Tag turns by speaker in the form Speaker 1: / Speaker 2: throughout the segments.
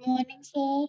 Speaker 1: Morning sir.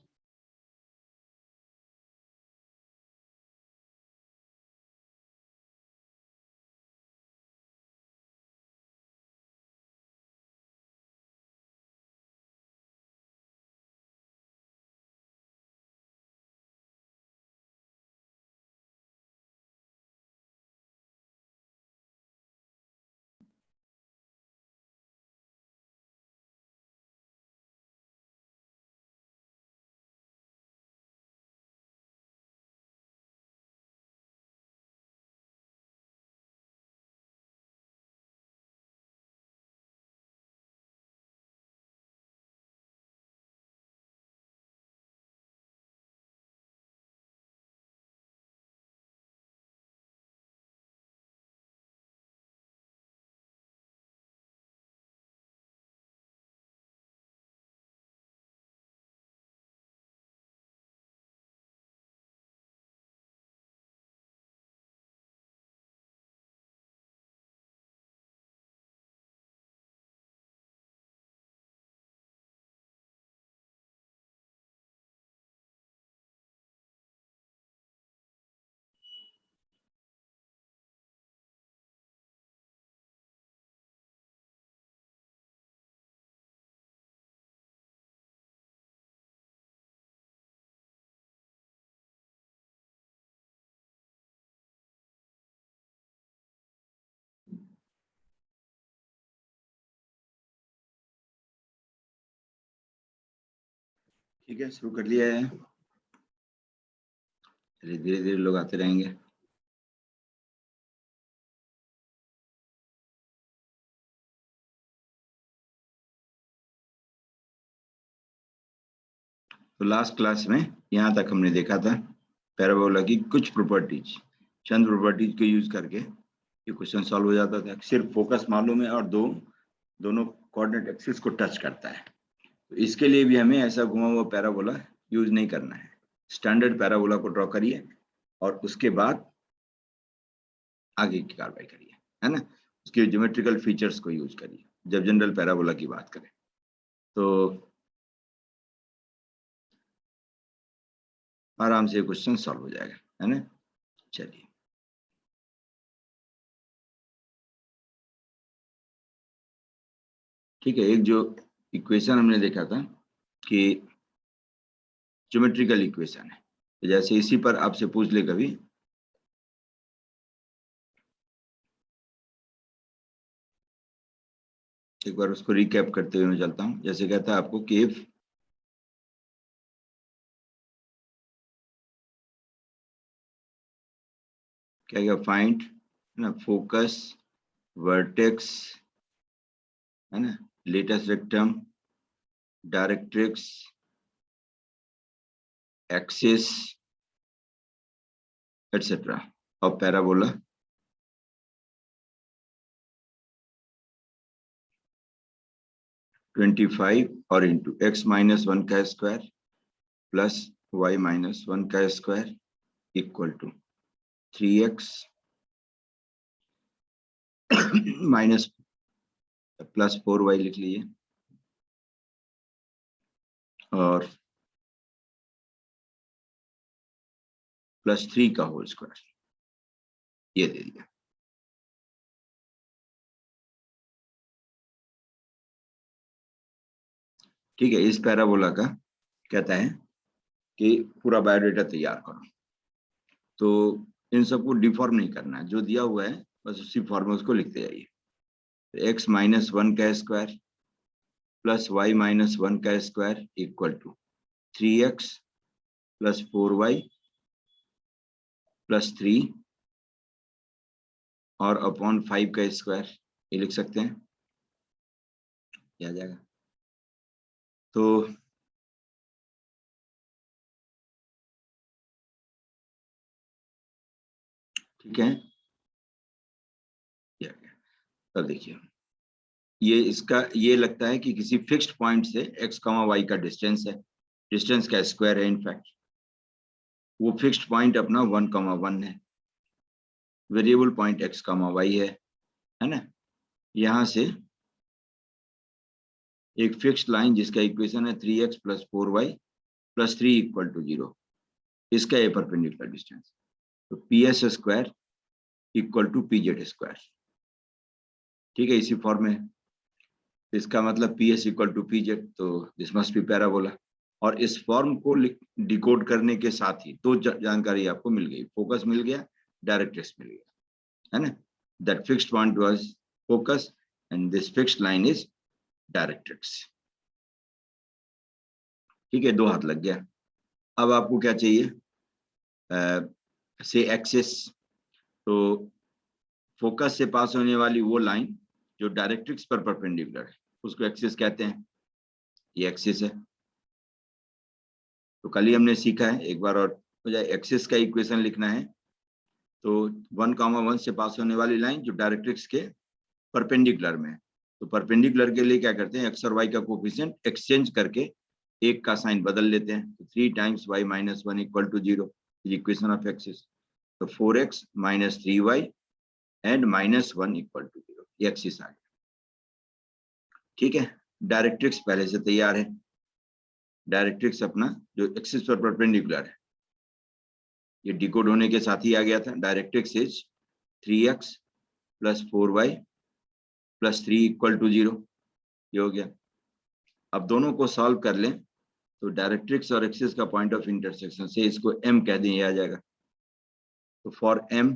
Speaker 2: ठीक है, शुरू कर लिया है। चलिए धीरे धीरे लोग आते रहेंगे। तो लास्ट क्लास में यहाँ तक हमने देखा था पैराबोला की कुछ प्रॉपर्टीज, चंद प्रॉपर्टीज को यूज करके ये क्वेश्चन सॉल्व हो जाता था। सिर्फ फोकस मालूम है और दोनों कोऑर्डिनेट एक्सिस को टच करता है। तो इसके लिए भी हमें ऐसा घुमा हुआ पैराबोला यूज नहीं करना है। स्टैंडर्ड पैराबोला को ड्रॉ करिए और उसके बाद आगे की कार्रवाई करिए, है ना। उसके ज्योमेट्रिकल फीचर्स को यूज करिए जब जनरल पैराबोला की बात करें। तो आराम से क्वेश्चन सॉल्व हो जाएगा, है ना। चलिए, ठीक है। एक जो इक्वेशन हमने देखा था कि ज्योमेट्रिकल इक्वेशन है, तो जैसे इसी पर आपसे पूछ ले कभी, एक बार उसको रिकैप करते हुए मैं चलता हूं। जैसे कहता है आपको कि इफ क्या फाइंड ना फोकस, वर्टेक्स, है ना, latus rectum, directrix, axis etcetera और पैराबोला (25) और इंटू x-1 का स्क्वायर प्लस y-1 का square equal to 3x minus plus 4y लिख लीजिए और +3 का होल स्क्वायर, ये दे दिया। ठीक है, इस पैराबोला का कहता है कि पूरा बायोडाटा तैयार करो। तो इन सबको डिफॉर्म नहीं करना है, जो दिया हुआ है बस उसी फॉर्मूले को लिखते जाइए। तो x-1 का स्क्वायर प्लस y-1 का square equal to 3x plus 4y plus 3 और अपॉन 5 का स्क्वायर, ये लिख सकते हैं, क्या आ जाएगा। तो ठीक है, अब देखिए ये लगता है कि किसी फिक्स्ड पॉइंट से x, y का डिस्टेंस है, डिस्टेंस का स्क्वायर है। इनफैक्ट वो फिक्स्ड पॉइंट अपना 1, 1 है, वेरिएबल पॉइंट x, y है ना। यहाँ से एक फिक्स्ड लाइन जिसका इक्वेशन है 3x + 4y + 3 = 0, इसका ये परपेंडिकुलर डिस्टेंस, तो PS² = PZ²। ठीक है, इसी फॉर्म में इसका मतलब PS = PZ, तो दिस मस्ट बी पैराबोला। और इस फॉर्म को डिकोड करने के साथ ही दो जानकारी आपको मिल गई, फोकस मिल गया, डायरेक्ट्रिक्स मिल गया, है ना। That fixed point was focus and this fixed line is directrix. ठीक है, दो हाथ लग गया। अब आपको क्या चाहिए, से एक्सिस, तो फोकस से पास होने वाली वो लाइन जो डायरेक्ट्रिक्स पर परपेंडिकुलर है उसको एक्सिस कहते हैं, ये एक्सिस है। तो कल ही हमने सीखा है, एक बार और हो जाए, एक्सिस का इक्वेशन लिखना है तो 1,1 से पास होने वाली लाइन जो डायरेक्ट्रिक्स के परपेंडिकुलर में है, तो परपेंडिकुलर के लिए क्या करते हैं, एक्स और वाई का कोफिशिएंट एक्सचेंज करके एक का साइन बदल लेते हैं, तो 3 × y - 1 = 0, इक्वेशन ऑफ एक्सिस। तो 4x - 3y एंड -1 = 0, ये एक्सिस आ गया। ठीक है, डायरेक्ट्रिक्स पहले से तैयार है, डायरेक्ट्रिक्स अपना जो एक्सिस पर परपेंडिकुलर है ये डिकोड होने के साथ ही आ गया था। डायरेक्ट्रिक्स इज 3x + 4y + 3 = 0, ये हो गया। अब दोनों को सॉल्व कर लें तो डायरेक्ट्रिक्स और एक्सिस का पॉइंट ऑफ इंटरसेक्शन से इसको m कह दें, ये आ जाएगा। तो for m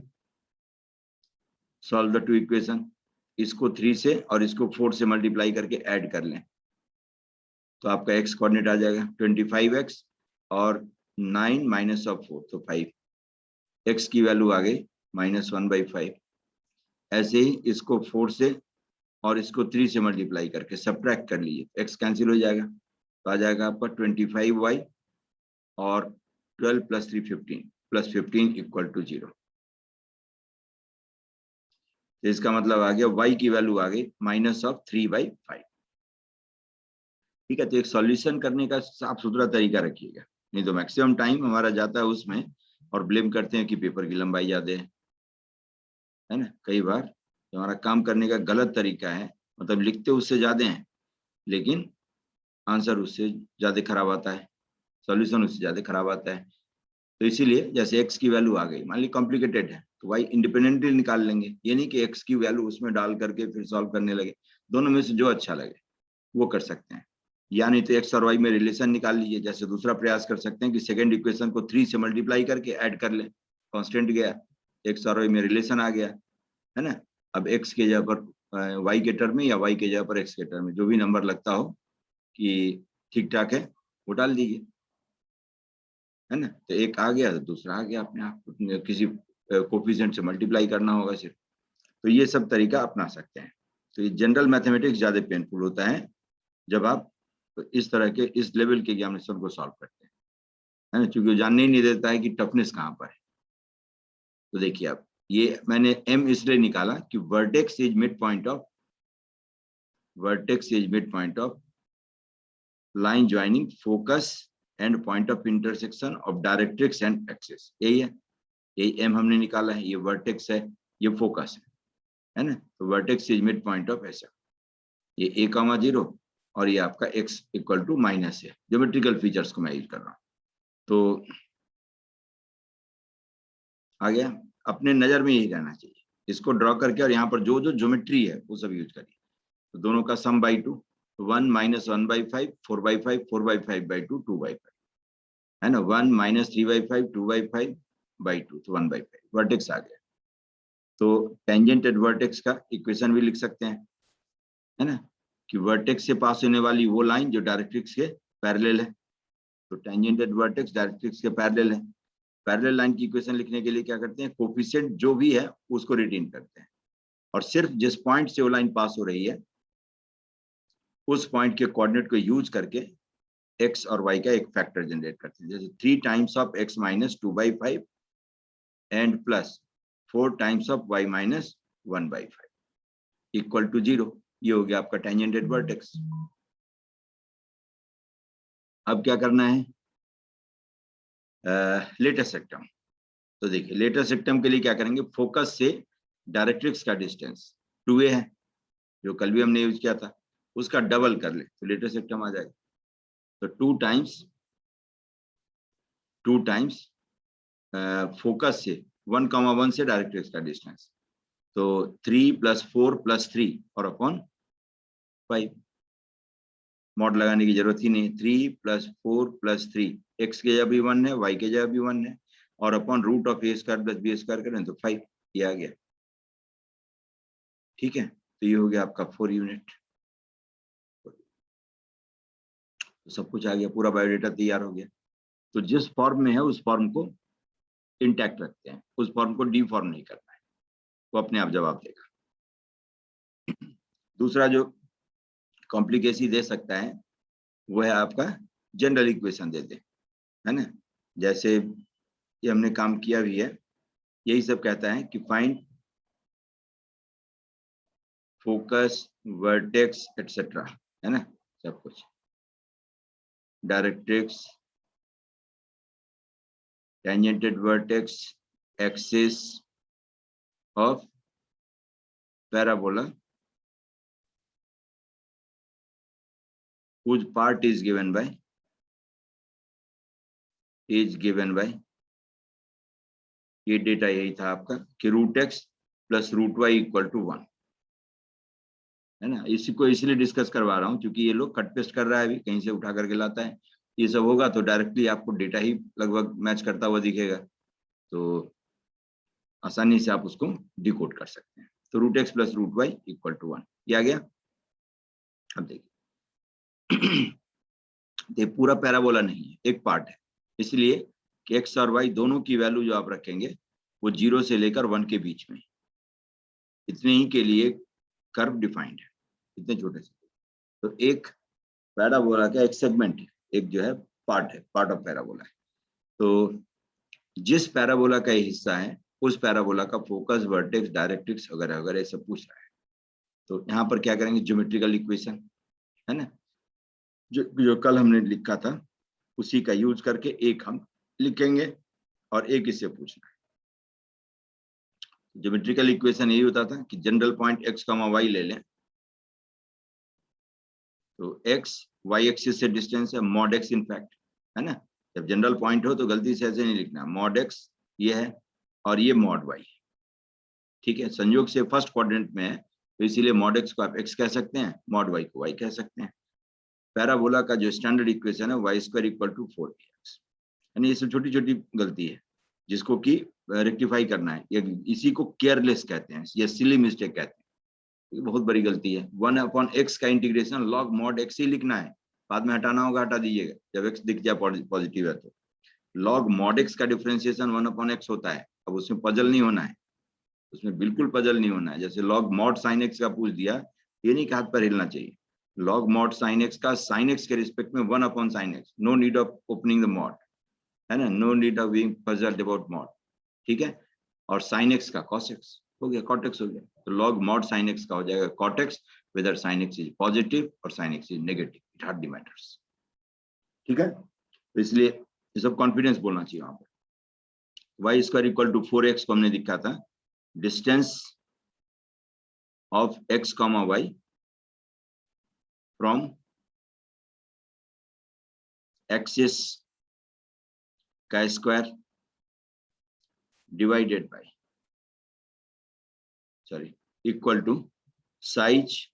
Speaker 2: solve the two equation, इसको 3 से और इसको 4 से मल्टीप्लाई करके ऐड कर लें तो आपका x कोऑर्डिनेट आ जाएगा 25x और 9 - 4, तो 5, x की वैल्यू आ गई -1/5। ऐसे ही इसको 4 से और इसको 3 से मल्टीप्लाई करके सब्ट्रैक्ट कर लीजिए, x कैंसिल हो जाएगा, तो आ जाएगा आपका 25y और 12 + 3 15 + 15 = 0। तो इसका मतलब आ गया y की वैल्यू आ गई -3/5। ठीक है, तो एक सॉल्यूशन करने का साफ सुथरा तरीका रखिएगा, नहीं तो मैक्सिमम टाइम हमारा जाता है उसमें और ब्लेम करते हैं कि पेपर की लंबाई ज्यादा है ना। कई बार जो हमारा काम करने का गलत तरीका है, मतलब लिखते उससे ज्यादा हैं लेकिन आंसर उससे ज्यादा खराब आता है, सॉल्यूशन उससे ज्यादा खराब आता है। तो इसीलिए जैसे x की वैल्यू आ गई, मान ली कॉम्प्लिकेटेड है तो y इंडिपेंडेंटली निकाल लेंगे, ये नहीं कि x की वैल्यू उसमें डाल करके फिर सॉल्व करने लगे, दोनों में से जो अच्छा लगे वो कर सकते हैं। या नहीं तो x और y में रिलेशन निकाल लीजिए, जैसे दूसरा प्रयास कर सकते हैं कि सेकंड इक्वेशन को 3 से मल्टीप्लाई करके ऐड कर लें, कांस्टेंट गया, x और y में रिलेशन आ गया, है ना। अब x के जगह पर y के टर्म में या y के जगह पर x के टर्म में जो भी नंबर लगता हो कि ठीक ठाक है वो डाल दीजिए, है ना। तो एक आ गया तो दूसरा आ गया अपने आप, किसी कोफिशिएंट से मल्टीप्लाई करना होगा सिर्फ। तो ये सब तरीका अपना सकते हैं। तो ये जनरल मैथमेटिक्स ज्यादा पेनफुल होता है जब आप इस तरह के इस लेवल के एग्जामिनेशन को सॉल्व करते हैं, है ना, क्योंकि वो जानने ही नहीं देता है कि टफनेस कहाँ पर है। तो देखिए आप, ये मैंने m इसलिए निकाला कि vertex is mid point of line joining focus and point of intersection of directrix and axis, यही है, यही m हमने निकाला है। ये वर्टेक्स है, ये फोकस है ना। तो vertex is mid point of ऐसा, ये a,0 और ये आपका x = माइनस है, ज्योमेट्रिकल फीचर्स को मैं यूज कर रहा हूँ। तो आ गया, अपने नजर में यही रहना चाहिए, इसको ड्रॉ करके और यहाँ पर जो जो ज्योमेट्री है वो सब यूज करिए। तो दोनों का सम बाई 2, 1 - 1/5 4/5 4/5/2 2/5, है ना। 1 - 3/5 2/5/2, तो 1/5 वर्टेक्स आ गया। तो टेंजेंट एट वर्टेक्स का इक्वेशन भी लिख सकते हैं, है ना, कि वर्टेक्स से पास होने वाली वो लाइन जो डायरेक्ट्रिक्स के पैरेलल है। तो टेंजेंट एट वर्टेक्स डायरेक्ट्रिक्स के पैरेलल है। पैरेलल लाइन की इक्वेशन लिखने के लिए क्या करते हैं, कोफिशिएंट जो भी है उसको रिटेन करते हैं और सिर्फ जिस पॉइंट से वो लाइन पास हो रही है उस पॉइंट के कोऑर्डिनेट को यूज करके x और y का एक फैक्टर जनरेट करते हैं, जैसे 3 × x - 2/5 एंड प्लस 4 × y - 1/5 = 0, ये हो गया आपका टेंजेंट एट वर्टेक्स। अब क्या करना है, लेटेस्ट सेक्टम। तो देखिए लेटेस्ट सेक्टम के लिए क्या करेंगे, फोकस से डायरेक्ट्रिक्स का डिस्टेंस 2a है जो कल भी हमने यूज किया था, उसका डबल कर ले तो लेटर सेक्टम आ जाएगा। तो 2 टाइम्स फोकस से 1,1 से डायरेक्ट्रिक्स का डिस्टेंस, तो 3 + 4 + 3 और अपॉन 5। मॉड लगाने की जरूरत ही नहीं, 3 + 4 + 3, x के जगह भी 1 है, y के जगह भी 1 है, और अपॉन √(a² + b² करें तो 5 ये आ गया। ठीक है, तो ये हो गया आपका 4 यूनिट। तो सब कुछ आ गया, पूरा बायोडेटा तैयार हो गया। तो जिस फॉर्म में है उस फॉर्म को इंटैक्ट रखते हैं, उस फॉर्म को डीफॉर्म नहीं करना है, वो अपने आप जवाब देगा। दूसरा जो कॉम्प्लिकेसी दे सकता है वो है आपका जनरल इक्वेशन दे दे, है ना। जैसे ये हमने काम किया भी है, यही सब कहता है कि फाइंड फोकस, वर्टेक्स एटसेट्रा, है ना, सब कुछ, directrix, tangent at vertex, axis of parabola whose part is given by ये डेटा यही था आपका कि √x + √y = 1, है ना। इसी को इसलिए डिस्कस करवा रहा हूँ क्योंकि ये लोग कट पेस्ट कर रहा है, अभी कहीं से उठा करके लाता है। ये सब होगा तो डायरेक्टली आपको डेटा ही लगभग मैच करता हुआ दिखेगा, तो आसानी से आप उसको डिकोड कर सकते हैं। तो √x + √y = 1 ये आ गया। अब देखिए ये पूरा पैराबोला नहीं है, एक पार्ट है, इसलिए कि x और y दोनों की वैल्यू जो आप रखेंगे वो 0 से लेकर 1 के बीच में, इतने ही के लिए कर्व डिफाइंड है, इतने छोटे से। तो एक पैराबोला का एक सेगमेंट है, एक जो है पार्ट है, पार्ट ऑफ पैराबोला है। तो जिस पैराबोला का ये हिस्सा है उस पैराबोला का फोकस, वर्टेक्स, डायरेक्ट्रिक्स वगैरह वगैरह सब पूछ रहा है। तो यहाँ पर क्या करेंगे, ज्योमेट्रिकल इक्वेशन, है ना, जो कल हमने लिखा था उसी का यूज करके एक हम लिखेंगे और एक इससे पूछना है। ज्योमेट्रिकल इक्वेशन यही होता था कि जनरल पॉइंट x, y ले लें, तो x y एक्सिस से डिस्टेंस है, mod x इनफैक्ट, है ना। जब जनरल पॉइंट हो तो गलती से ऐसे नहीं लिखना, mod x ये है और ये mod y, ठीक है। संयोग से फर्स्ट क्वाड्रेंट में है तो इसीलिए mod x को आप x कह सकते हैं, mod y को y कह सकते हैं। पैराबोला का जो स्टैंडर्ड इक्वेशन है y² = 4ax, यानी ये सब छोटी छोटी गलती है जिसको कि रेक्टिफाई करना है, या इसी को केयरलेस कहते हैं या सिली मिस्टेक कहते हैं। ये बहुत बड़ी गलती है। 1/x का इंटीग्रेशन log mod x ही लिखना है, बाद में हटाना होगा हटा दीजिएगा जब x दिख जाए पॉजिटिव है तो। log mod x का डिफरेंशिएशन 1/x होता है। अब उसमें पजल नहीं होना है, उसमें बिल्कुल पजल नहीं होना है। जैसे log mod sin x का पूछ दिया, ये नहीं कि हाथ पर हिलना चाहिए। log mod sin x का sin x के रिस्पेक्ट में 1/sin x, no need of opening the mod, है ना, no need of being puzzled about mod, ठीक है। और sin x का cos x हो गया, cot x हो गया। तो log mod sin x का हो जाएगा cot x, whether sin x is positive और sin x is negative, it hardly matters, ठीक है। तो इसलिए ये सब कॉन्फिडेंस बोलना चाहिए वहां पर। y² = 4x को हमने दिखा था, distance of x, y from axis का square divided by, sorry, equal to size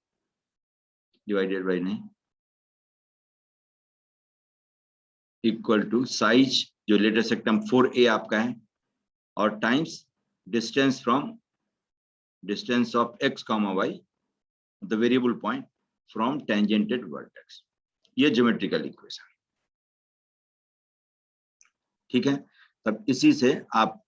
Speaker 2: divided by नहीं, इक्वल टू साइज जो लेटर सेक्टम 4a आपका है, और times distance from distance of x, y the variable point from tangent at vertex. ये geometrical equation, ठीक है। तब इसी से आप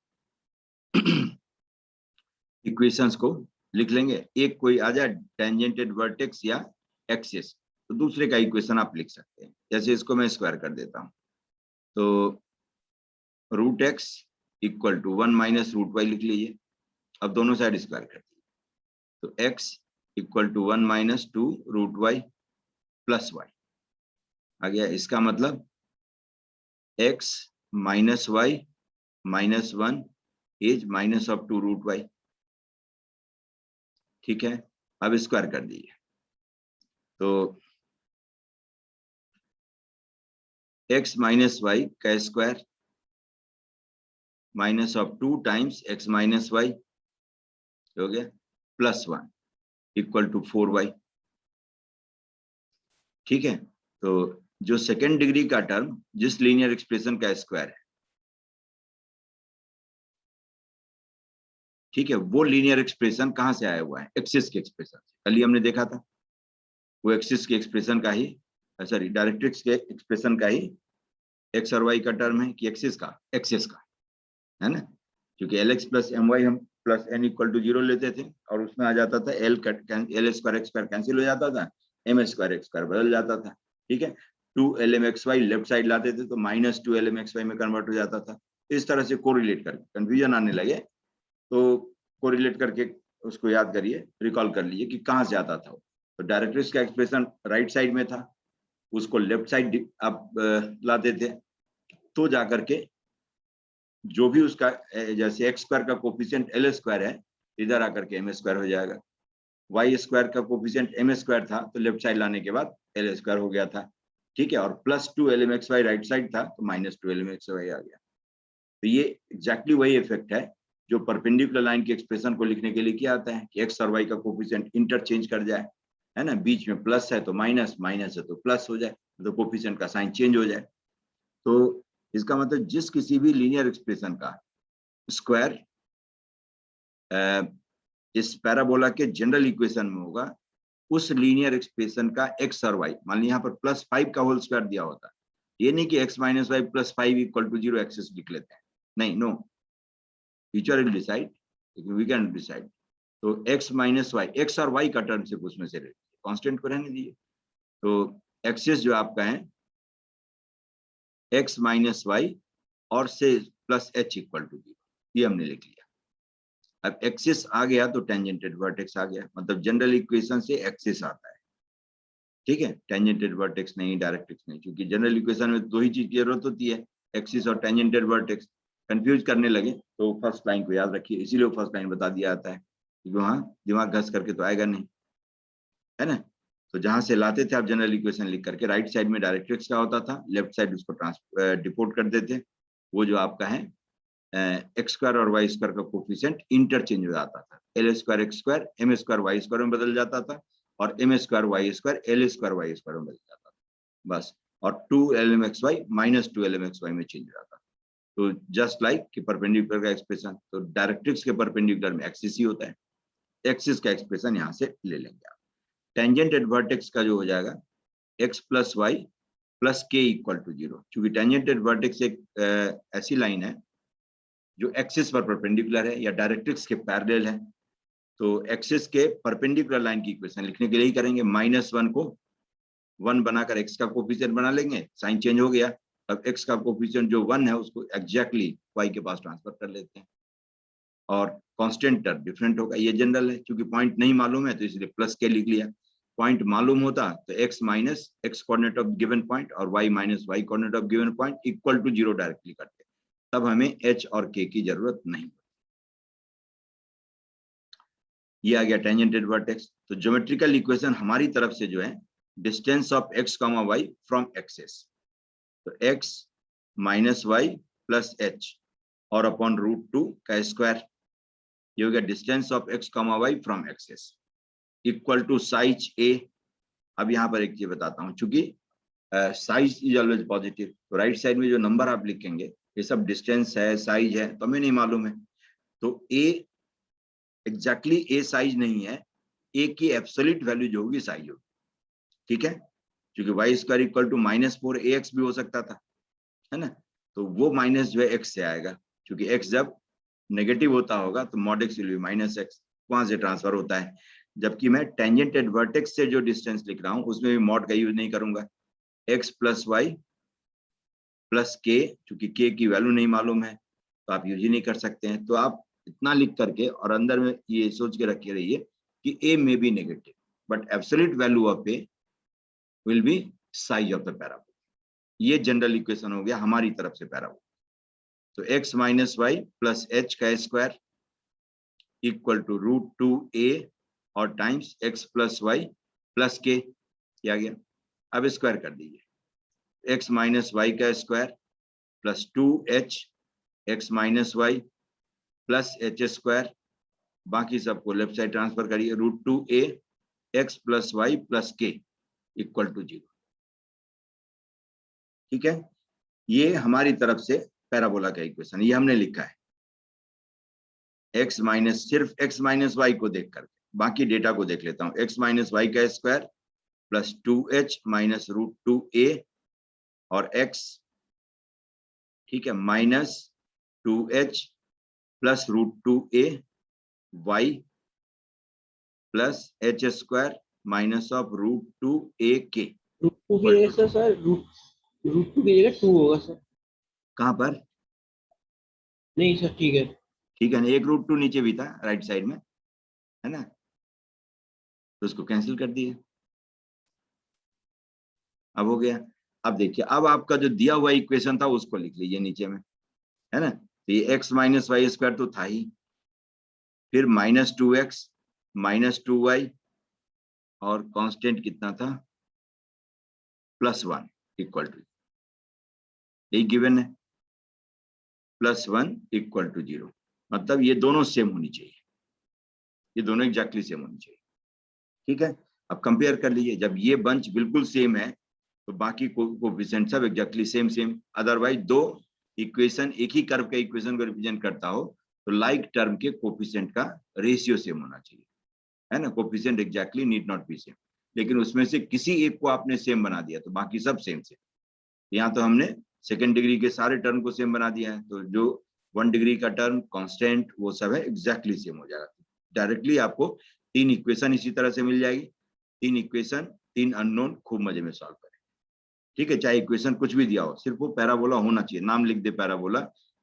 Speaker 2: इक्वेशंस को लिख लेंगे। एक कोई आ जाए टेंजेंटेड वर्टेक्स या एक्सिस, तो दूसरे का इक्वेशन आप लिख सकते हैं। जैसे इसको मैं स्क्वायर कर देता हूं, तो √x = 1 - √y लिख लीजिए। अब दोनों साइड स्क्वायर कर दीजिए, तो x = 1 - 2 √y + y आ गया। इसका मतलब x - y - 1 is -2 √y, ठीक है। अब स्क्वायर कर दीजिए, तो x माइनस वाई का square minus of 2 times x minus y हो गया +1 इक्वल टू 4y। ठीक है, तो जो सेकेंड डिग्री का टर्म जिस लीनियर एक्सप्रेशन का स्क्वायर है, ठीक है, वो लीनियर एक्सप्रेशन कहां से आया हुआ है? एक्सिस के एक्सप्रेशन से। कल ही हमने देखा था, वो एक्सिस के एक्सप्रेशन का ही, सॉरी डायरेक्ट्रिक्स के एक्सप्रेशन का ही एक्स और वाई का टर्म है कि एक्सिस का है ना, क्योंकि l x plus m y हम प्लस एन इक्वल टू 0 लेते थे और उसमें आ जाता था l square x square cancel हो जाता था, एम स्क्वायर एक्स स्क्वायर बदल जाता था। ठीक है, 2 LMXY लेफ्ट साइड लाते थे तो -2 LMXY में कन्वर्ट हो जाता था। इस तरह से कोरिलेट करके कंफ्यूजन आने लगे तो कोरिलेट करके उसको याद करिए, रिकॉल कर लीजिए कि कहाँ से आता था वो। तो डायरेक्ट्रिक्स का एक्सप्रेशन राइट साइड में था, उसको लेफ्ट साइड आप लाते थे तो जाकर के जो भी उसका जैसे एक्स स्क्वायर का कोफिशिएंट एल स्क्वायर है, इधर आकर के एम स्क्वायर हो जाएगा। वाई स्क्वायर का कोफिशिएंट एम स्क्वायर था तो लेफ्ट साइड लाने के बाद एल स्क्वायर हो गया था। ठीक है, और +2 LMXY राइट साइड था तो -2 LMXY आ गया। तो ये एग्जैक्टली वही इफेक्ट है जो परपेंडिकुलर लाइन के एक्सप्रेशन को लिखने के लिए किया आता है कि एक्स और वाई का कोफिशिएंट इंटरचेंज कर जाए, है ना, बीच में प्लस है तो माइनस, माइनस है तो प्लस हो जाए, तो कोफिशिएंट का साइन चेंज हो जाए। तो इसका मतलब जिस किसी भी लीनियर एक्सप्रेशन का स्क्वायर इस पैराबोला के जनरल इक्वेशन में होगा, उस लीनियर एक्सप्रेशन का एक्स और वाई, मान लीजिए यहाँ पर +5 का होल स्क्वायर दिया होता है, ये नहीं कि x minus y +5 equal to 0 axis लिख लेते हैं, नहीं, नो, फ्यूचर विल डिसाइड, लेकिन वी कैन डिसाइड। तो x माइनस वाई, एक्स और वाई का टर्म सिर्फ उसमें से कांस्टेंट को रहने दीजिए। तो एक्सेस जो आपका है x माइनस वाई और से +h इक्वल टू 0, ये हमने लिख लिया। अब एक्सिस आ गया तो टेंजेंटेड वर्टेक्स आ गया, मतलब जनरल इक्वेशन से एक्सिस आता है। ठीक है, टेंजेंटेड वर्टेक्स नहीं, डायरेक्ट्रिक्स नहीं, क्योंकि जनरल इक्वेशन में दो ही चीज की जरूरत होती है, एक्सिस और टेंजेंटेड वर्टेक्स। कंफ्यूज करने लगे तो फर्स्ट लाइन को याद रखिए, इसीलिए फर्स्ट लाइन बता दिया जाता है, क्योंकि वहां दिमाग घस करके तो आएगा नहीं, है ना। तो जहां से लाते थे आप जनरल इक्वेशन लिख करके, राइट साइड में डायरेक्ट्रिक्स का होता था, लेफ्ट साइड उसको डिपोर्ट कर देते, वो जो आपका है एक्स स्क्वायर और वाई स्क्वायर का कोफिशिएंट इंटरचेंज हो जाता था, l square x square m square y square में बदल जाता था और m square y square l square y square में बदल जाता था, बस। और 2 LMXY -2 LMXY में चेंज हो जाता। तो जस्ट लाइक कि परपेंडिकुलर का एक्सप्रेशन, तो डायरेक्ट्रिक्स के परपेंडिकुलर में एक्सिस ही होता है, एक्सिस का एक्सप्रेशन यहाँ से ले लेंगे आप। टेंजेंटेड वर्टेक्स का जो हो जाएगा x + y + k equal to 0, क्योंकि टेंजेंटेड वर्टेक्स एक ऐसी लाइन है जो एक्सिस पर परपेंडिकुलर है या डायरेक्ट्रिक्स के पैरेलल है। तो एक्सिस के परपेंडिकुलर लाइन की इक्वेशन लिखने के लिए ही करेंगे, -1 को 1 बनाकर x का कोफिशिएंट बना लेंगे, साइन चेंज हो गया। अब x का कोफिशिएंट जो 1 है उसको एग्जैक्टली y के पास ट्रांसफर कर लेते हैं और कांस्टेंट टर्म डिफरेंट होगा, ये जनरल है, क्योंकि पॉइंट नहीं मालूम है तो इसलिए +k लिख लिया। पॉइंट मालूम होता तो x minus x coordinate of given point और y minus y coordinate of given point equal to 0 directly करते, तब हमें h और k की जरूरत नहीं। ये आ गया टेंजेंटेड वर्टेक्स। तो ज्योमेट्रिकल इक्वेशन हमारी तरफ से जो है distance of x, y from axis, तो x minus y plus h और अपॉन √2 का स्क्वायर, ये हो गया distance of x, y from axis equal to size a। अब यहाँ पर एक चीज बताता हूँ, चूंकि साइज इज ऑलवेज पॉजिटिव, तो राइट साइड में जो नंबर आप लिखेंगे ये सब डिस्टेंस है, साइज है, तो हमें नहीं मालूम है, तो a एग्जैक्टली a साइज नहीं है, a की एब्सोल्यूट वैल्यू जो होगी साइज होगी। ठीक है, क्योंकि y square equal to -4 ax भी हो सकता था, है ना, तो वो माइनस जो है x से आएगा, क्योंकि x जब नेगेटिव होता होगा तो mod x will be -x, वहां से ट्रांसफर होता है। जबकि मैं टेंजेंटेड वर्टेक्स से जो डिस्टेंस लिख रहा हूं उसमें भी मॉड का यूज नहीं करूंगा, x + y + k, क्योंकि k की वैल्यू नहीं मालूम है तो आप यूज ही नहीं कर सकते हैं। तो आप इतना लिख करके और अंदर में ये सोच के रखे रहिए कि a में be negative but absolute value of a will be size of the parabola. ये जनरल इक्वेशन हो गया हमारी तरफ से पैराबोला। तो x minus y plus h का स्क्वायर इक्वल टू √2a और टाइम्स x + y + k, किया गया। अब स्क्वायर कर दीजिए, एक्स माइनस वाई का square plus 2h x minus y plus h square, बाकी सबको लेफ्ट साइड ट्रांसफर करिए, √2a x plus y plus k equal to 0। ठीक है, ये हमारी तरफ से पैराबोला का इक्वेशन, ये हमने लिखा है एक्स माइनस, सिर्फ एक्स माइनस वाई को देख करके, बाकी डेटा को देख लेता हूं। एक्स माइनस वाई का square plus 2h minus √2a और x, ठीक है, minus 2h plus √2a y plus h square minus of √2a के।
Speaker 1: √2 की जगह सर √2 की जगह 2 होगा सर।
Speaker 2: कहाँ पर?
Speaker 1: नहीं सर ठीक है।
Speaker 2: ठीक है ना, एक √2 नीचे भी था राइट साइड में, है ना, तो उसको कैंसिल कर दिए, अब हो गया। अब देखिए, अब आपका जो दिया हुआ इक्वेशन था उसको लिख लीजिए नीचे में, है ना, तो ये एक्स माइनस वाई स्क्वायर तो था ही, फिर माइनस 2x माइनस 2y और कांस्टेंट कितना था, +1 इक्वल टू, यही गिवन है, +1 इक्वल टू 0। मतलब ये दोनों सेम होनी चाहिए, ये दोनों एग्जैक्टली सेम होनी चाहिए। ठीक है, अब कंपेयर कर लीजिए, जब ये बंच बिल्कुल सेम है तो बाकी कोएफिशिएंट सब एग्जैक्टली सेम। अदरवाइज दो इक्वेशन एक ही कर्व के इक्वेशन को रिप्रेजेंट करता हो तो लाइक टर्म के कोएफिशिएंट का रेशियो सेम होना चाहिए, है ना, coefficient exactly need not be same, लेकिन उसमें से किसी एक को आपने सेम बना दिया तो बाकी सब सेम। यहाँ तो हमने सेकेंड डिग्री के सारे टर्म को सेम बना दिया है, तो जो 1 डिग्री का टर्म कांस्टेंट वो सब है एग्जैक्टली सेम हो जाएगा। डायरेक्टली आपको 3 इक्वेशन इसी तरह से मिल जाएगी, 3 इक्वेशन 3 अननोन, खूब मजे में सॉल्व करें। ठीक है, चाहे इक्वेशन कुछ भी दिया हो, सिर्फ वो पैराबोला होना चाहिए, नाम लिख दे पैराबोला,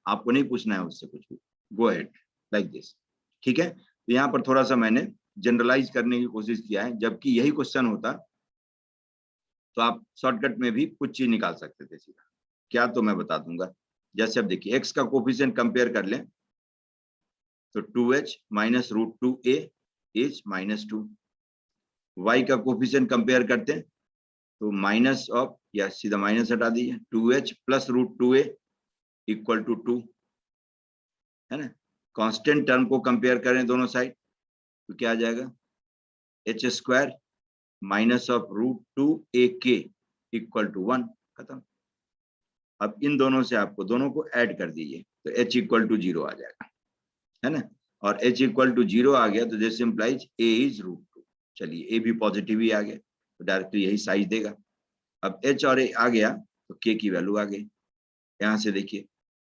Speaker 2: आपको नहीं पूछना है उससे कुछ भी, गो अहेड लाइक दिस। ठीक है, तो यहाँ पर थोड़ा सा मैंने जनरलाइज करने की कोशिश किया है, जबकि यही क्वेश्चन होता तो आप शॉर्टकट में भी कुछ चीज निकाल सकते थे सीधा। क्या, तो मैं बता दूंगा। जैसे अब देखिए, x का कोफिशिएंट कंपेयर कर लें तो 2h minus √2a is -2, y का कोफिशिएंट कंपेयर करते हैं तो माइनस ऑफ, या सीधा माइनस हटा दीजिए, 2h plus √2a equal to 2, है ना। कांस्टेंट टर्म को कंपेयर करें दोनों साइड तो क्या आ जाएगा, h square minus of √2a के इक्वल टू 1, खत्म। अब इन दोनों से आपको दोनों को ऐड कर दीजिए तो h इक्वल टू 0 आ जाएगा, है ना, और h इक्वल टू 0 आ गया तो दिस इंप्लाइज a इज √2। चलिए, a भी पॉजिटिव ही आ गया तो डायरेक्टली यही साइज देगा। अब h और a आ गया तो k की वैल्यू आ गई, यहां से देखिए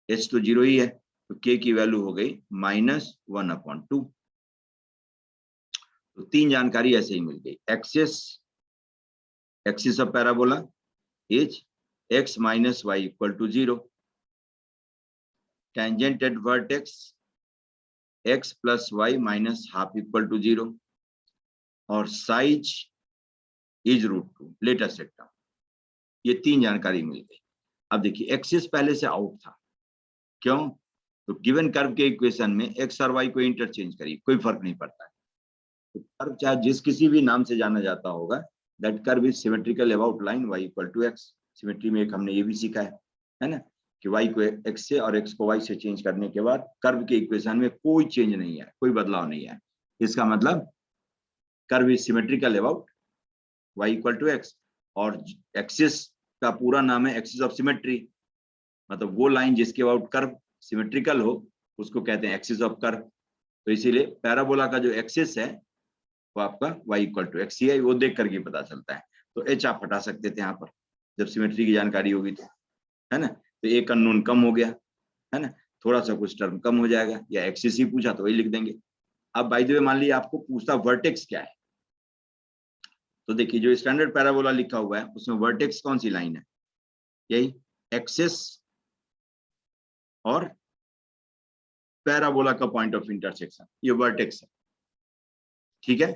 Speaker 2: h तो 0 ही है तो k की वैल्यू हो गई -1/2। तो 3 जानकारी ऐसे ही मिल गई। Axis of parabola is x minus y equal to 0, tangent at vertex x plus y minus half equal to 0, और साइज इज √2 लेटेस्ट टर्म। ये 3 जानकारी मिल गई। अब देखिए, एक्सिस पहले से आउट था, क्यों, तो गिवन कर्व के इक्वेशन में x और y को इंटरचेंज करिए, कोई फर्क नहीं पड़ता है। तो कर्व चाहे जिस किसी भी नाम से जाना जाता होगा, that curve is symmetrical about line y equal to x। Symmetry में एक हमने ये भी सीखा है ना, कि y को x से और x को y से चेंज करने के बाद कर्व के इक्वेशन में कोई चेंज नहीं है, कोई बदलाव नहीं है। इसका मतलब curve is symmetrical about y equal to x, और एक्सिस का पूरा नाम है एक्सिस ऑफ सिमेट्री, मतलब वो लाइन जिसके अबाउट कर्व सिमेट्रिकल हो उसको कहते हैं एक्सिस ऑफ कर्व। तो इसीलिए पैराबोला का जो एक्सिस है वो आपका y इक्वल टू x ही है, वो देख करके पता चलता है। तो h आप हटा सकते थे यहाँ पर जब सिमेट्री की जानकारी होगी तो, है ना, तो एक अननोन कम हो गया, है ना, थोड़ा सा कुछ टर्म कम हो जाएगा, या एक्सिस ही पूछा तो वही लिख देंगे। अब बाय द वे मान लीजिए आपको पूछता वर्टेक्स क्या है, तो देखिए जो स्टैंडर्ड पैराबोला लिखा हुआ है उसमें वर्टेक्स कौन सी लाइन है, यही एक्सिस और पैराबोला का पॉइंट ऑफ इंटरसेक्शन, ये वर्टेक्स है। ठीक है,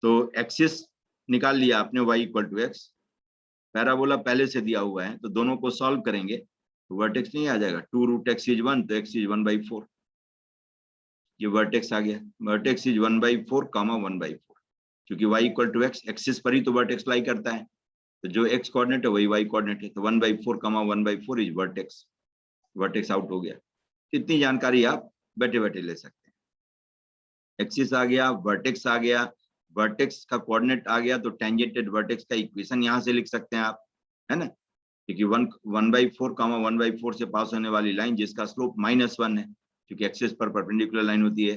Speaker 2: तो एक्सिस निकाल लिया आपने y equal to x, parabola पहले से दिया हुआ है तो दोनों को सॉल्व करेंगे तो वर्टेक्स नहीं आ जाएगा, 2√x इज 1 तो x इज 1/4, ये वर्टेक्स आ गया, वर्टेक्स इज 1/4 1/4। क्योंकि y equal to x, axis पर ही तो वर्टेक्स लाई करता है, तो जो x कोऑर्डिनेट है वही y कोऑर्डिनेट है, तो 1/4 1/4 इज वर्टेक्स, वर्टेक्स आउट हो गया। कितनी जानकारी आप बैठे बैठे ले सकते हैं। एक्सिस आ गया, वर्टेक्स आ गया, वर्टेक्स का कोऑर्डिनेट आ गया, तो टेंजेंटेड वर्टेक्स का इक्वेशन यहाँ से लिख सकते हैं आप, है ना, क्योंकि 1/4 1/4 से पास होने वाली लाइन जिसका स्लोप -1 है, क्योंकि एक्सिस पर परपेंडिकुलर लाइन होती है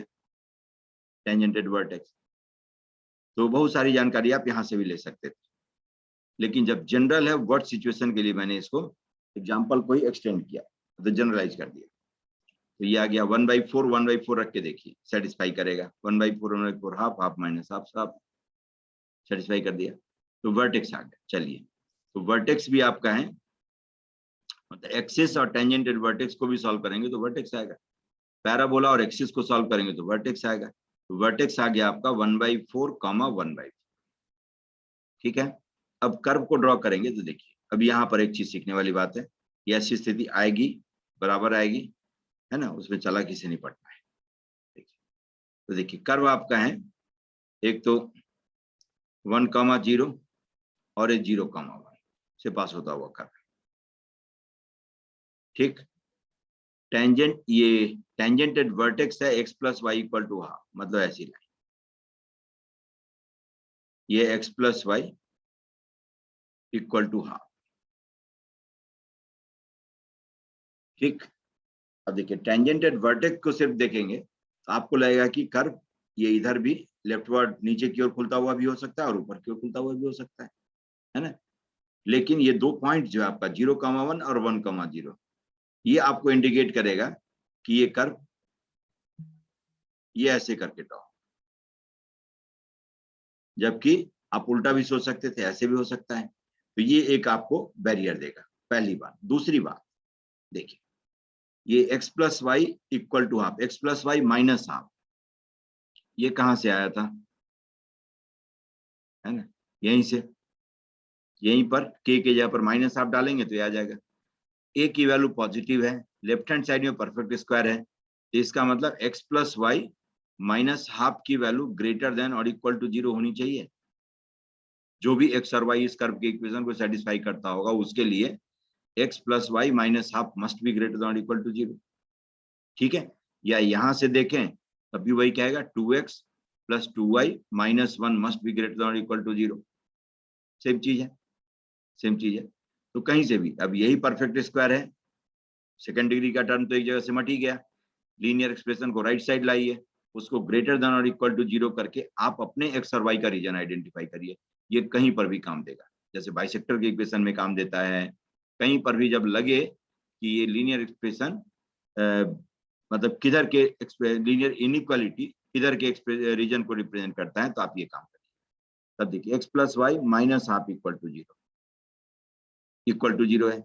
Speaker 2: टेंजेंटेड वर्टेक्स। तो बहुत सारी जानकारी आप यहाँ से भी ले सकते थे, लेकिन जब जनरल है वर्ड सिचुएशन के लिए मैंने इसको एग्जाम्पल को ही एक्सटेंड किया, तो जनरलाइज कर दिया। तो ये आ गया 1/4 रख के देखिए, सेटिस्फाई करेगा। 1/4 half, half minus half, half, satisfy कर दिया, तो वर्टेक्स आ गया। चलिए, तो वर्टेक्स भी आपका है, मतलब एक्सिस और टेंजेंटेड वर्टेक्स को भी सॉल्व करेंगे तो वर्टेक्स आएगा, पैराबोला और एक्सिस को सॉल्व करेंगे तो वर्टेक्स आएगा। तो वर्टेक्स आ गया आपका 1/4 1/4। ठीक है, अब कर्व को ड्रॉ करेंगे तो देखिए, अब यहाँ पर एक चीज सीखने वाली बात है, ये ऐसी स्थिति आएगी, बराबर आएगी, है ना, उसमें चालाकी से निपटना है। देखिए, तो देखिए कर्व आपका है, एक तो 1,0 और एक 0,1 से पास होता हुआ कर्व। ठीक, टेंजेंट, ये टेंजेंटेड वर्टेक्स है x + y = हाफ, मतलब ऐसी लाइन, ये x + y = हाफ। ठीक, अब देखिए टेंजेंटेड वर्टेक्स को सिर्फ देखेंगे तो आपको लगेगा कि कर्व ये इधर भी लेफ्टवर्ड नीचे की ओर खुलता हुआ भी हो सकता है और ऊपर की ओर खुलता हुआ भी हो सकता है ना। लेकिन ये दो पॉइंट जो है आपका 0,1 और 1,0, ये आपको इंडिकेट करेगा कि ये कर्व ये ऐसे करके ड्रॉ, जबकि आप उल्टा भी सोच सकते थे, ऐसे भी हो सकता है। तो ये एक आपको बैरियर देगा, पहली बात। दूसरी बात देखिए, ये x + y = half, x + y - half, ये कहां से आया था, है ना, यहीं से, यहीं पर k के जगह पर -हाफ डालेंगे तो ये आ जाएगा। a की वैल्यू पॉजिटिव है, लेफ्ट हैंड साइड में परफेक्ट स्क्वायर है, तो इसका मतलब x + y - हाफ की वैल्यू ग्रेटर देन और इक्वल टू 0 होनी चाहिए। जो भी x और y इस कर्व के इक्वेशन को सेटिस्फाई करता होगा उसके लिए x + y - half must be greater than और इक्वल टू 0। ठीक है, या यहां से देखें तब भी वही कहेगा 2x + 2y - 1 must be greater than और इक्वल टू 0। सेम चीज है, सेम चीज है। तो कहीं से भी, अब यही परफेक्ट स्क्वायर है, सेकंड डिग्री का टर्म तो एक जगह से मट ही गया, लीनियर एक्सप्रेशन को राइट साइड लाइए, उसको ग्रेटर देन और इक्वल टू 0 करके आप अपने x और y का रीजन आइडेंटिफाई करिए, ये कहीं पर भी काम देगा। जैसे बाइसेक्टर के इक्वेशन में काम देता है, कहीं पर भी जब लगे कि ये लीनियर एक्सप्रेशन मतलब किधर के लीनियर इनइक्वालिटी किधर के रीजन को रिप्रेजेंट करता है, तो आप ये काम करिए। तब देखिए x + y - half equal to 0 है।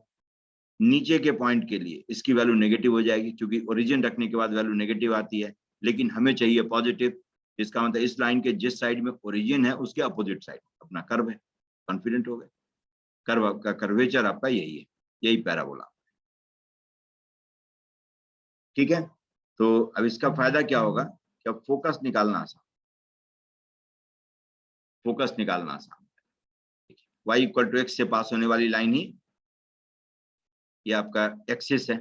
Speaker 2: नीचे के पॉइंट के लिए इसकी वैल्यू नेगेटिव हो जाएगी, क्योंकि ओरिजिन रखने के बाद वैल्यू नेगेटिव आती है, लेकिन हमें चाहिए पॉजिटिव। इसका मतलब इस लाइन के जिस साइड में ओरिजिन है उसके अपोजिट साइड अपना कर्व है। कॉन्फिडेंट हो गए, कर्व आपका, कर्वेचर आपका यही है, यही पैराबोला। ठीक है, तो अब इसका फायदा क्या होगा कि अब फोकस निकालना आसान, फोकस निकालना आसान। y = x से पास होने वाली लाइन ही ये आपका एक्सिस है,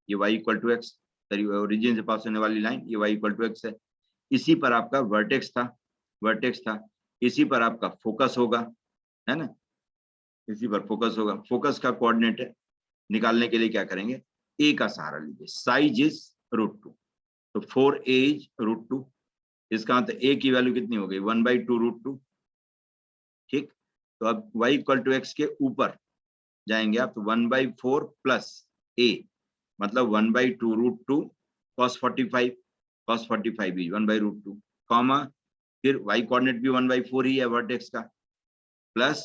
Speaker 2: ये y = x, ओरिजिन से पास होने वाली लाइन ये y = x है। इसी पर आपका वर्टेक्स था, वर्टेक्स था, इसी पर आपका फोकस होगा, है ना, इसी पर फोकस होगा। फोकस का कोऑर्डिनेट है, निकालने के लिए क्या करेंगे, a का सहारा लीजिए, साइज इज √2, तो 4a इज √2, इसका मतलब a की वैल्यू कितनी हो गई 1/2 √2। ठीक, तो अब y = x के ऊपर जाएंगे आप, तो 1/4 + a मतलब 1/2 √2 cos 45, cos 45 इज 1/√2, कॉमा फिर y कोऑर्डिनेट भी 1/4 ही है वर्टेक्स का, प्लस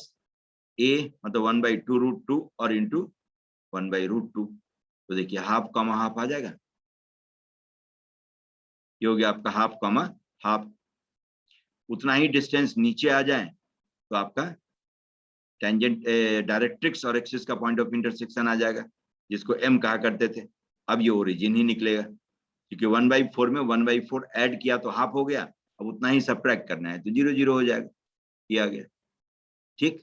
Speaker 2: a मतलब 1/2 √2 और इंटू 1/√2। तो देखिए हाफ कॉमा हाफ आ जाएगा, ये हो गया आपका हाफ कॉमा हाफ। उतना ही डिस्टेंस नीचे आ जाए तो आपका टेंजेंट डायरेक्ट्रिक्स और एक्सिस का पॉइंट ऑफ इंटरसेक्शन आ जाएगा, जिसको m कहा करते थे। अब ये ओरिजिन ही निकलेगा, क्योंकि 1/4 में 1/4 ऐड किया तो हाफ हो गया, अब उतना ही सब्ट्रैक्ट करना है तो 0 0 हो जाएगा। किया गया, ठीक।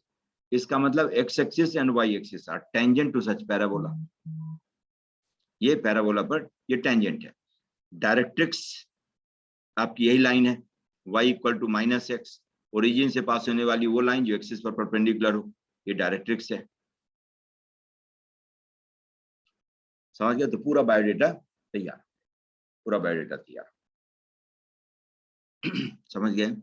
Speaker 2: इसका मतलब x axis and y axis are tangent to such parabola. ये पैराबोला पर ये टेंजेंट है। डायरेक्ट्रिक्स आपकी यही लाइन है, y equal to minus x, origin से पास होने वाली वो लाइन जो एक्सिस पर परपेंडिकुलर हो, ये डायरेक्ट्रिक्स है। समझ गया? तो पूरा बायोडेटा तैयार, पूरा बायोडेटा तैयार। समझ गए?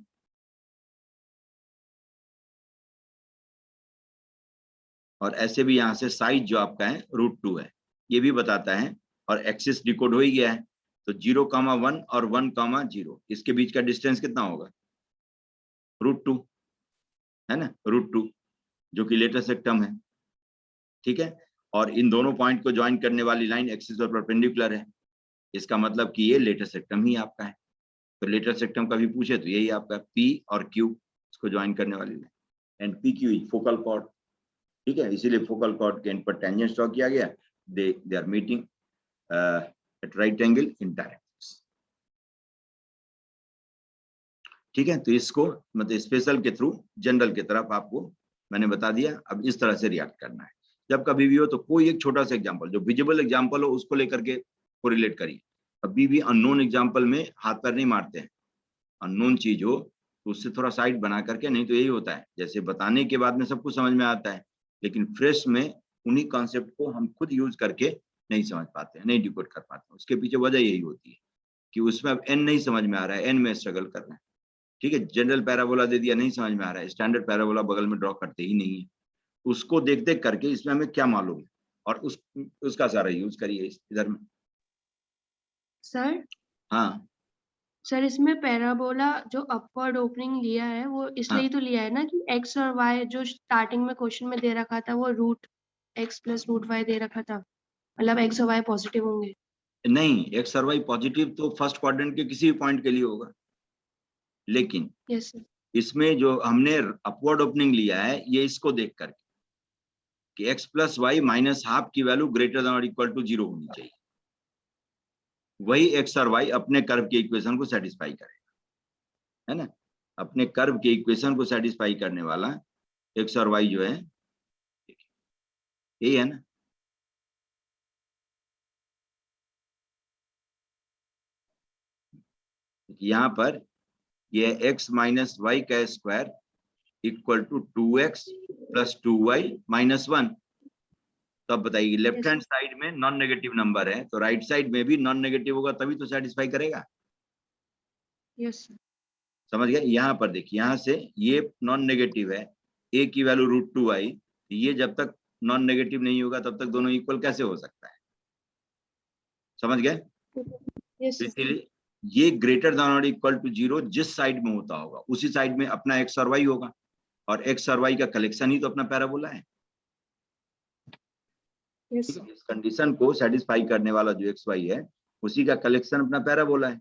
Speaker 2: और ऐसे भी यहाँ से साइज जो आपका है √2 है, ये भी बताता है, और एक्सिस डिकोड हो ही गया है। तो 0,1 और 1,0, इसके बीच का डिस्टेंस कितना होगा? √2 है ना, √2, जो कि लेटेस्ट टर्म है, ठीक है। और इन दोनों पॉइंट को ज्वाइन करने वाली लाइन एक्सिस पर परपेंडिकुलर है, इसका मतलब कि ये लेटेस्ट सेक्टम ही आपका है। तो लेटेस्ट सेक्टम कभी पूछे तो यही आपका P और Q, इसको ज्वाइन करने वाली line, and PQ is focal chord, ठीक है। इसीलिए फोकल कॉर्ड के एंड पर टेंजेंट ड्रॉ किया गया, they are meeting at right angle in directrix, ठीक है। तो इसको मतलब स्पेशल के थ्रू जनरल की तरफ आपको मैंने बता दिया। अब इस तरह से रिएक्ट करना है जब कभी भी हो, तो कोई एक छोटा सा एग्जांपल जो विजिबल एग्जांपल हो उसको लेकर के कोरिलेट करिए। कभी भी अननोन एग्जांपल में हाथ पैर नहीं मारते हैं। अननोन चीज हो तो उससे थोड़ा साइड बना करके, नहीं तो यही होता है जैसे बताने के बाद में सब कुछ समझ में आता है, लेकिन फ्रेश में उन्हीं कॉन्सेप्ट को हम खुद यूज करके नहीं समझ पाते हैं, नहीं डिकोड कर पाते हैं। उसके पीछे वजह यही होती है कि उसमें अब एन नहीं समझ में आ रहा है, एन में स्ट्रगल कर रहे हैं, ठीक है। जनरल पैराबोला दे दिया, नहीं समझ में आ रहा है, स्टैंडर्ड पैराबोला बगल में ड्रॉ करते ही नहीं है। उसको देख देख करके इसमें हमें क्या मालूम है, और उसका सारा यूज करिए इधर में।
Speaker 3: सर
Speaker 2: हाँ
Speaker 3: सर इसमें पैराबोला जो अपवर्ड ओपनिंग लिया है वो इसलिए तो लिया है ना कि x और y जो स्टार्टिंग में क्वेश्चन में दे रखा था वो √x + √y दे रखा था, मतलब x और y पॉजिटिव होंगे।
Speaker 2: नहीं, एक्स और वाई पॉजिटिव तो फर्स्ट क्वाड्रेंट के किसी भी पॉइंट के लिए होगा, लेकिन
Speaker 3: यस सर।
Speaker 2: इसमें जो हमने अपवर्ड ओपनिंग लिया है ये इसको देख करके कि x + y -½ की वैल्यू ग्रेटर देन और इक्वल टू 0 होनी चाहिए, वही x और y अपने कर्व के इक्वेशन को सेटिस्फाई करेगा, है ना। अपने कर्व के इक्वेशन को सेटिस्फाई करने वाला x और y जो है यही है ना। यहाँ पर ये x - y का square equal to 2x + 2y - 1। तो अब बताइए, लेफ्ट हैंड साइड में नॉन नेगेटिव नंबर है तो राइट साइड में भी नॉन नेगेटिव होगा, तभी तो सेटिस्फाई करेगा।
Speaker 3: Yes sir.
Speaker 2: समझ गए? यहाँ पर देखिए, यहाँ से ये नॉन नेगेटिव है, a की वैल्यू √2 आई, ये जब तक नॉन नेगेटिव नहीं होगा तब तक दोनों इक्वल कैसे हो सकता है? समझ गए?
Speaker 3: Yes sir.
Speaker 2: इसीलिए ये ग्रेटर देन और इक्वल टू 0 जिस साइड में होता होगा उसी साइड में अपना x और y होगा, और x और y का कलेक्शन ही तो अपना पैराबोला है।
Speaker 3: Yes sir.
Speaker 2: इस कंडीशन को सेटिस्फाई करने वाला जो एक्स वाई है उसी का कलेक्शन अपना पैराबोला है,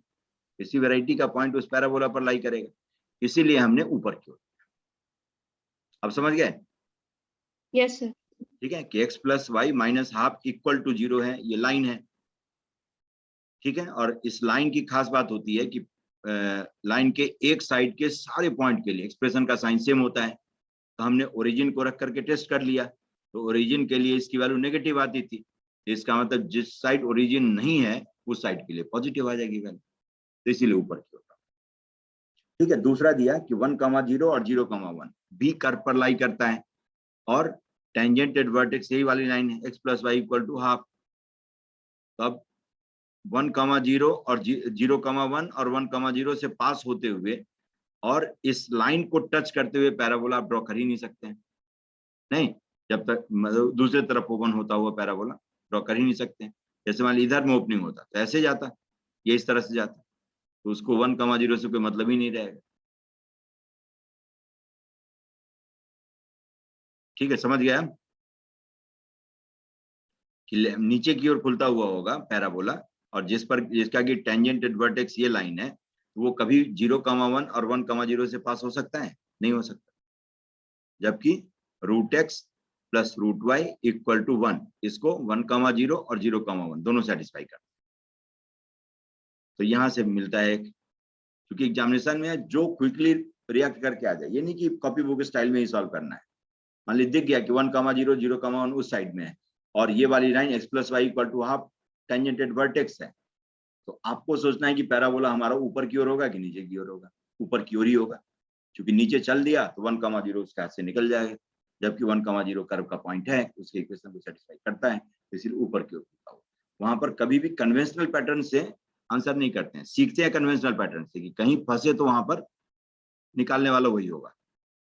Speaker 2: इसी वैरायटी का पॉइंट उस पैराबोला पर लाई करेगा, इसीलिए हमने ऊपर की ओर। अब समझ गए?
Speaker 3: Yes sir.
Speaker 2: ठीक है कि x + y -½ इक्वल टू 0 है, ये लाइन है, ठीक है। और इस लाइन की खास बात होती है कि लाइन के एक साइड के सारे पॉइंट के लिए एक्सप्रेशन का साइन सेम होता है। तो हमने ओरिजिन को रख करके टेस्ट कर लिया, तो ओरिजिन के लिए इसकी वैल्यू नेगेटिव आती थी, इसका मतलब जिस साइड ओरिजिन नहीं है उस साइड के लिए पॉजिटिव आ जाएगी वैल्यू, तो इसीलिए ऊपर की होता। ठीक है। दूसरा दिया कि 1,0 और 0,1 भी कर्व पर लाई करता है, और टेंजेंट वर्टेक्स यही वाली लाइन है, x + y = ½ तो अब 1,0 और 0,1 और 1,0 से पास होते हुए और इस लाइन को टच करते हुए पैराबोला आप ड्रॉ कर ही नहीं सकते हैं, नहीं, जब तक मतलब दूसरे तरफ ओपन होता हुआ पैराबोला ड्रॉ कर ही नहीं सकते हैं। जैसे मान लीजिए इधर में ओपनिंग होता तो ऐसे जाता, ये इस तरह से जाता, तो उसको 1,0 से कोई मतलब ही नहीं रहेगा। ठीक है, समझ गया कि नीचे की ओर खुलता हुआ होगा पैराबोला, और जिसका कि टेंजेंट वर्टेक्स ये लाइन है, वो कभी 0,1 और 1,0 से पास हो सकता है? नहीं हो सकता, जबकि √x + √y = 1 इसको 1,0 और 0,1 दोनों सेटिस्फाई करते हैं। तो यहां से मिलता है, क्योंकि एग्जामिनेशन में जो क्विकली रिएक्ट करके आ जाए। ये नहीं कि कॉपी बुक स्टाइल में ही सॉल्व करना है। मान ली दिख गया कि 1, 0, 0, 1 उस साइड में है और ये वाली line x + y = half tangent at vertex है, तो आपको सोचना है कि पैराबोला हमारा ऊपर की ओर होगा कि नीचे की ओर होगा। ऊपर की ओर ही होगा, क्योंकि नीचे चल दिया तो 1, 0 उसके हाथ से निकल जाएगा, जबकि 1, 0 कर्व का पॉइंट है, उसके इक्वेशन को सेटिस्फाई करता है, इसलिए ऊपर की ओर होगा। वहां पर कभी भी कन्वेंशनल पैटर्न से आंसर नहीं करते हैं, सीखते हैं कन्वेंशनल पैटर्न से कि कहीं फंसे तो वहां पर निकालने वाला वही होगा।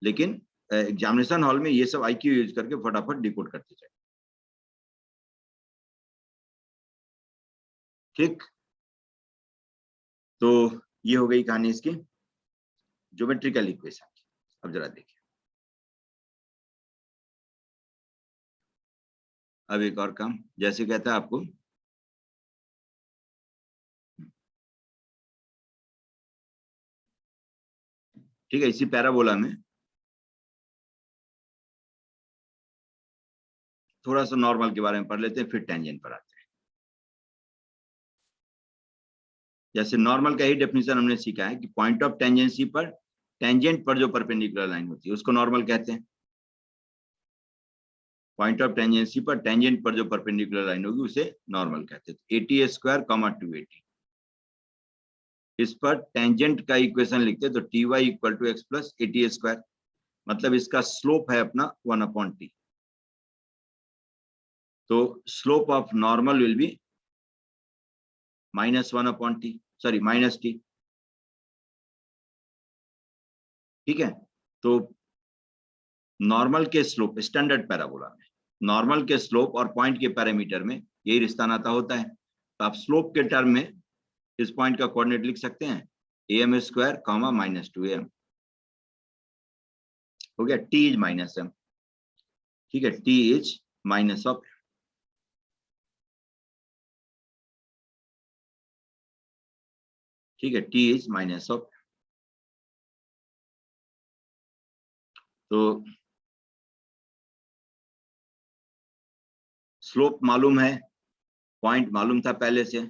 Speaker 2: लेकिन एग्जामिनेशन हॉल में ये सब IQ यूज करके फटाफट डिकोड करते जाए। ठीक, तो ये हो गई कहानी इसकी ज्योमेट्रिकल इक्वेशन। अब जरा देखिए, अब एक और काम, जैसे कहता है आपको ठीक है, इसी पैराबोला में थोड़ा सा नॉर्मल के बारे में पढ़ लेते हैं, फिर टेंजेंट पर आते हैं। जैसे नॉर्मल का ही डेफिनेशन हमने सीखा है कि पॉइंट ऑफ टेंजेंसी पर टेंजेंट पर जो परपेंडिकुलर लाइन होती है उसको नॉर्मल कहते हैं। पॉइंट ऑफ टेंजेंसी पर टेंजेंट पर जो परपेंडिकुलर लाइन होगी उसे नॉर्मल कहते हैं। AT² 280, इस पर टेंजेंट का इक्वेशन लिखते हैं तो TY = x + AT², मतलब इसका स्लोप है अपना 1/t। तो slope of normal will be -1/t, sorry -t। ठीक है, तो नॉर्मल के स्लोप, स्टैंडर्ड पैराबोला में नॉर्मल के स्लोप और पॉइंट के पैरामीटर में यही रिश्ता नाता होता है। तो आप स्लोप के टर्म में इस पॉइंट का कोऑर्डिनेट लिख सकते हैं AM², -2am, हो गया। T is -m, ठीक है, T is माइनस ऑफ, ठीक है, T is माइनस ऑफ। तो स्लोप मालूम है, पॉइंट मालूम था पहले से,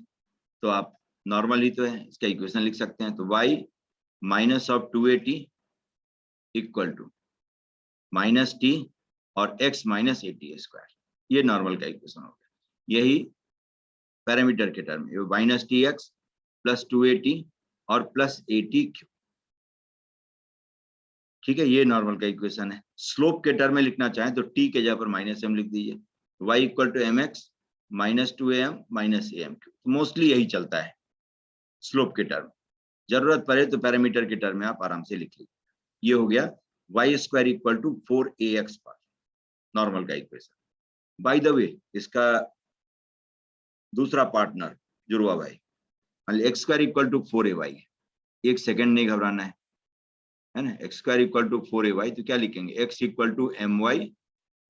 Speaker 2: तो आप नॉर्मल ही तो है, इसका इक्वेशन लिख सकते हैं। तो y -280 = -t और x - AT², ये नॉर्मल का इक्वेशन हो गया। यही पैरामीटर के टर्म में -tx + 280 और +AT³, ठीक है, ये नॉर्मल का इक्वेशन है। स्लोप के टर्म में लिखना चाहें तो t के जगह पर -m लिख दीजिए। y = mx -2am -am³, mostly यही चलता है स्लोप के टर्म। जरूरत पड़े तो पैरामीटर के टर्म में आप आराम से लिख लीजिए। ये हो गया y² = 4ax पर नॉर्मल का इक्वेशन। बाय द वे, इसका दूसरा पार्टनर जुड़वा भाई, x² = 4ay, एक सेकंड नहीं घबराना है ना। x² = 4ay, तो क्या लिखेंगे, x =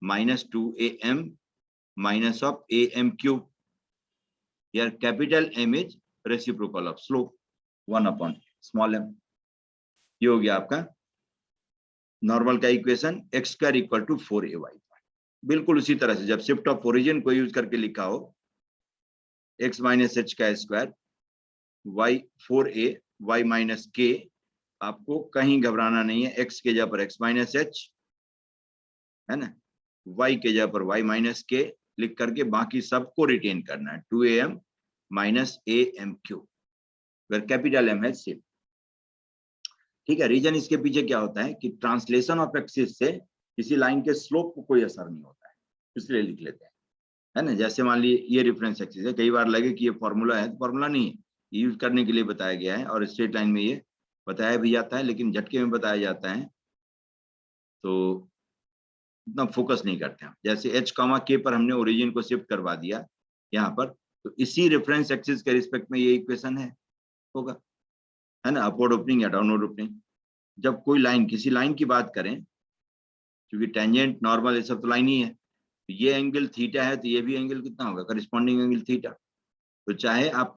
Speaker 2: my -2am -am³। Here capital M is reciprocal of slope 1/small m। ये हो गया आपका नॉर्मल का इक्वेशन x² = 4ay। बिल्कुल उसी तरह से जब शिफ्ट ऑफ ओरिजिन को यूज करके लिखा हो, x - h², y 4a y - k, आपको कहीं घबराना नहीं है। x के जगह पर x - h है ना, y के जगह पर y - k लिख करके बाकी सबको रिटेन करना है। 2am -am³, where capital M है शिफ्ट। ठीक है, रीजन इसके पीछे क्या होता है कि ट्रांसलेशन ऑफ एक्सिस से किसी लाइन के स्लोप को कोई असर नहीं होता है, इसलिए लिख लेते हैं, है ना। जैसे मान लीजिए ये रेफरेंस एक्सिस है, कई बार लगे कि ये फॉर्मूला है, तो फॉर्मूला नहीं है, ये यूज करने के लिए बताया गया है और स्ट्रेट लाइन में ये बताया भी जाता है, लेकिन झटके में बताया जाता है तो इतना फोकस नहीं करते हैं। जैसे h, k पर हमने ओरिजिन को शिफ्ट करवा दिया यहाँ पर, तो इसी रेफरेंस एक्सिस के रिस्पेक्ट में ये इक्वेशन है होगा, है ना, अपवर्ड ओपनिंग या डाउनवर्ड ओपनिंग। जब कोई लाइन, किसी लाइन की बात करें, क्योंकि टेंजेंट नॉर्मल ये सब तो लाइन ही है, तो ये एंगल थीटा है, तो ये भी एंगल कितना होगा, करिस्पॉन्डिंग एंगल थीटा। तो चाहे आप